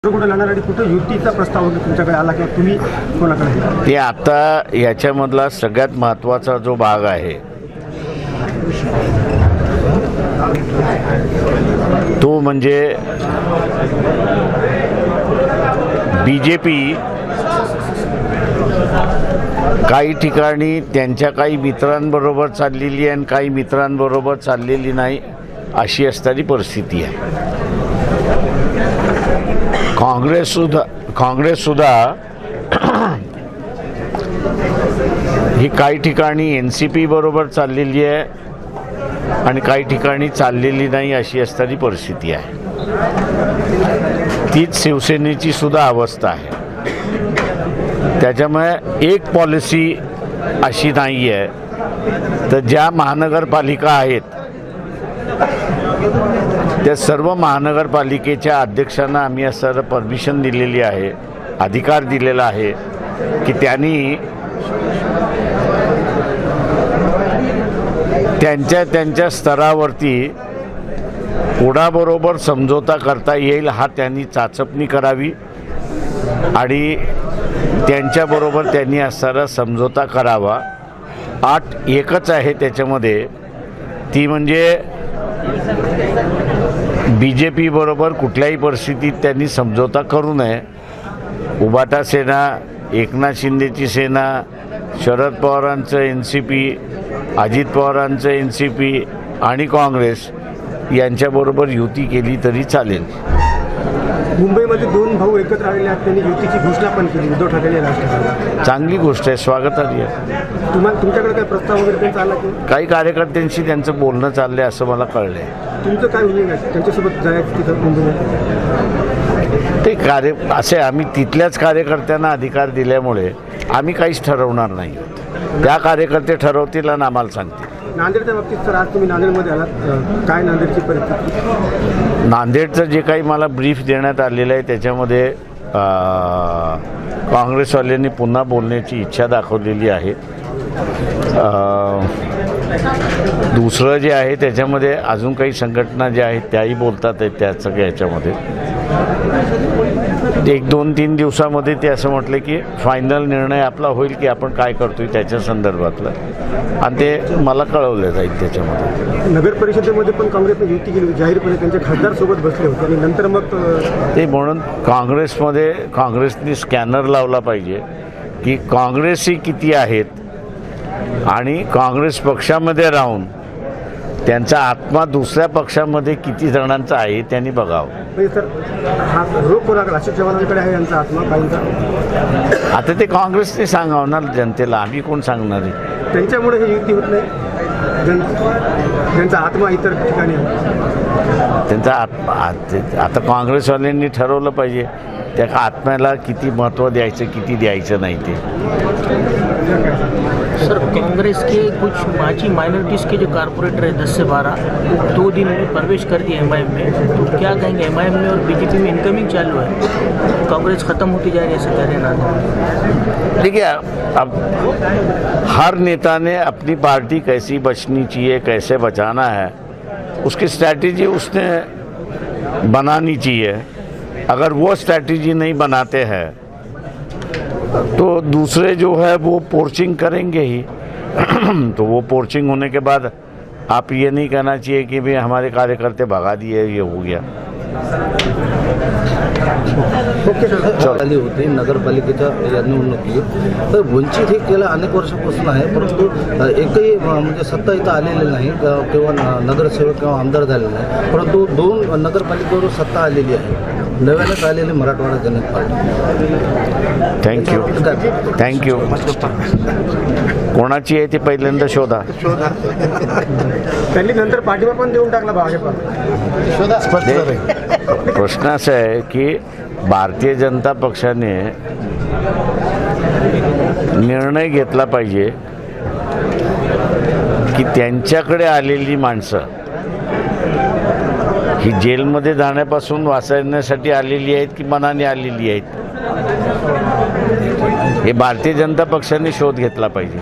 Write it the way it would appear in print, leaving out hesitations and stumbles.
कुठे लढणार आणि कुठे युतीचा प्रस्ताव तुमच्याकडे आला किंवा तुम्ही कोणाकडे दिला? ते आता याच्यामधला सगळ्यात महत्त्वाचा जो भाग आहे तो म्हणजे बीजेपी काही ठिकाणी त्यांच्या काही मित्रांबरोबर चाललेली आहे आणि काही मित्रांबरोबर चाललेली नाही अशी असणारी परिस्थिती आहे. काँग्रेस सुद्धा ही काही ठिकाणी NCP बरोबर चाललेली आहे आणि काही ठिकाणी चाललेली नाही अशी असणारी परिस्थिती आहे. तीच शिवसेनेची सुद्धा अवस्था आहे. त्याच्यामुळे एक पॉलिसी अशी नाही आहे. तर ज्या महानगरपालिका आहेत त्या सर्व महानगरपालिकेच्या अध्यक्षांना आम्ही असं परमिशन दिलेली आहे, अधिकार दिलेला आहे की त्यांनी त्यांच्या स्तरावरती कोणाबरोबर समझोता करता येईल हा त्यांनी चाचपणी करावी आणि त्यांच्याबरोबर त्यांनी असणारा समझोता करावा. अट एकच आहे त्याच्यामध्ये, ती म्हणजे BJP बरोबर कुठल्याही परिस्थितीत त्यांनी समझोता करू नये. उभाटा सेना, एकनाथ शिंदेची सेना, शरद पवारांचं NCP, अजित पवारांचं NCP आणि काँग्रेस यांच्याबरोबर युती केली तरी चालेल. मुंबईमध्ये दोन भाऊ एकत्र आलेले आहेत, त्यांनी युतीची घोषणा पण केली. उद्धव ठाकरे राष्ट्रवादी, चांगली गोष्ट आहे, स्वागतार्ह आहे. तुमच्याकडे काय प्रस्ताव वगैरे त्यांचा आला की काही कार्यकर्त्यांशी त्यांचं बोलणं चाललंय असं मला कळलंय. तुमचं काय होईल त्यांच्यासोबत जायचं तिथं मुंबईमध्ये? ते असे आम्ही तिथल्याच कार्यकर्त्यांना अधिकार दिल्यामुळे आम्ही काहीच ठरवणार नाही. त्या कार्यकर्ते ठरवतील आणि आम्हाला सांगतील. नांदेडच्या बाबतीत सर, आज तुम्ही नांदेडमध्ये आलात, काय नांदेडची परिस्थिती? नांदेडचं जे काही मला ब्रीफ देण्यात आलेलं आहे त्याच्यामध्ये काँग्रेसवाल्यांनी पुन्हा बोलण्याची इच्छा दाखवलेली आहे. दुसरं जे आहे त्याच्यामध्ये अजून काही संघटना ज्या आहेत त्याही बोलतात आहेत. त्या सगळ्या याच्यामध्ये 1-2-3 दिवसामध्ये ते असं म्हटलं की फायनल निर्णय आपला होईल की आपण काय करतोय त्याच्या संदर्भातलं, आणि ते मला कळवलं जाईल. त्याच्यामध्ये नगर परिषदेमध्ये पण काँग्रेसने युती केली, जाहीरपणे त्यांच्या खासदारसोबत बसले होते आणि नंतर मग ते म्हणून काँग्रेसने स्कॅनर लावला पाहिजे की काँग्रेसही किती आहेत आणि काँग्रेस पक्षामध्ये राहून त्यांचा आत्मा दुसऱ्या पक्षामध्ये किती जणांचा आहे त्यांनी बघावं. म्हणजे सर, हा रोग कोणाकडे? अशोक चव्हाणांकडे आहे यांचा आत्मा काहींचा? आता ते काँग्रेसने सांगावं ना जनतेला, आम्ही कोण सांगणार आहे? त्यांच्यामुळे ही युती होत नाही, त्यांचा आत्मा इतर ठिकाणी आहे. त्यांचा आत्मा आता काँग्रेसवाल्यांनी ठरवलं पाहिजे त्या आत्म्याला किती महत्त्व द्यायचं किती द्यायचं नाही ते. सर, कांग्रेस के कुछ माची माइनॉरिटीज़ के जो कारपोरेटर है 10 से 12 2 दिन में प्रवेश कर दिए MIM में, तो क्या कहेंगे? MIM में और BJP में इनकमिंग चालू है, कांग्रेस ख़त्म होती जा रही है ऐसे कह रहे हैं ना? देखिए, अब हर नेता ने अपनी पार्टी कैसी बचनी चाहिए, कैसे बचाना है, उसकी स्ट्रैटेजी उसने बनानी चाहिए. अगर वो स्ट्रैटेजी नहीं बनाते हैं तो दूसरे जो है वो पोर्चिंग करेंगे ही. तो वो पोर्चिंग होने के बाद आप ये नहीं कहना चाहिए कि भाई हमारे कार्यकर्ते भगा दिए, ये हो गया. आली होती नगरपालिकेच्या या निवडणुकीत, तर वंचित हे गेल्या अनेक वर्षापासून आहे, परंतु एकही म्हणजे सत्ता इथं आलेली नाही किंवा नगरसेवक किंवा आमदार झालेले नाही. परंतु 2 नगरपालिकेवर सत्ता आलेली आहे, नव्यानेच आलेली मराठवाडा जनता पार्टी. थँक्यू. कोणाची आहे ते पहिल्यांदा शोधा. त्यांनी नंतर पाठिंबा पण देऊन टाकला भाजपा. प्रश्न असा आहे की भारतीय जनता पक्षाने निर्णय घेतला पाहिजे की त्यांच्याकडे आलेली माणसं ही जेलमध्ये जाण्यापासून वाचवण्यासाठी आलेली आहेत की मनाने आलेली आहेत, हे भारतीय जनता पक्षाने शोध घेतला पाहिजे.